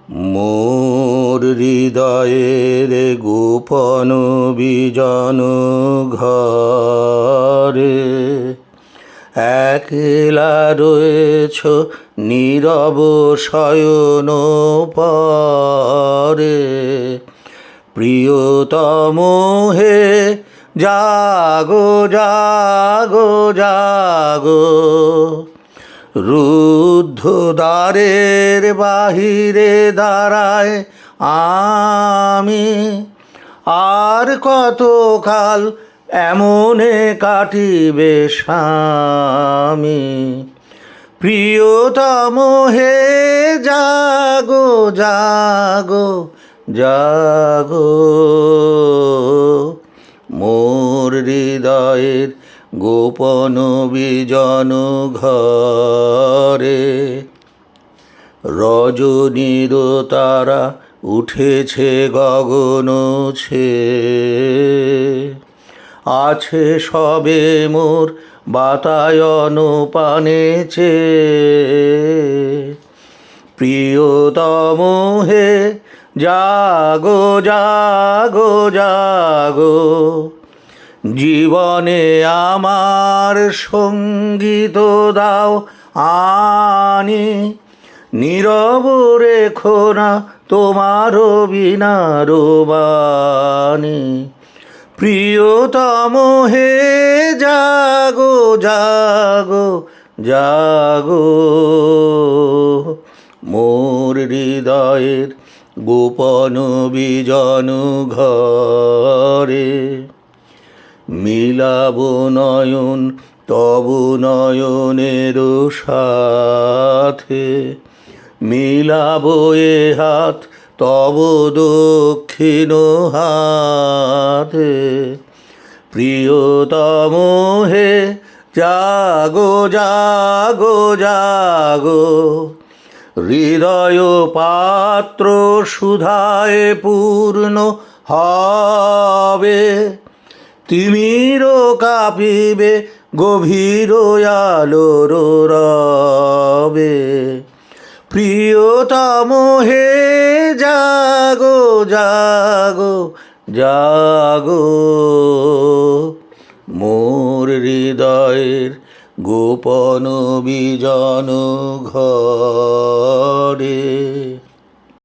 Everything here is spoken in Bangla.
মোর হৃদয়ের গোপন বিজন ঘরে একলা রয়েছ নীরব শয়ন পরে। প্রিয়তম হে জাগো জাগো জাগো, রুদ্ধ দ্বারের বাহিরে দাঁড়ায় আমি। আর কতকাল এমনে কাটিবে স্বামী। প্রিয়তম হে জাগো জাগো জাগো, মোর হৃদয়ের গোপন বিজন ঘরে। রজনীর তারা উঠেছে গগন ছেয়ে, আছে সবে মোর বাতায়ন পানে চেয়ে। প্রিয়তম হে জাগো জাগো জাগো, জীবনে আমার সঙ্গীত দাও আনি। নীরব রেখো না তোমার বিনার বাণী। প্রিয়তম হে জাগো জাগো জাগো, মোর হৃদয়ের গোপন বিজন ঘরে। মিলাব নয়ন তব নয়নের সাথে, মিলাব এ হাত তব দক্ষিণ হাতে। প্রিয়তম হে জাগো জাগো জাগো, হৃদয় পাত্র সুধায় পূর্ণ হবে। তিমির কাঁপিবে গভীর আলোর রবে। প্রিয়তম হে জাগো জাগো জাগো, মোর হৃদয়ের গোপন বিজন ঘরে।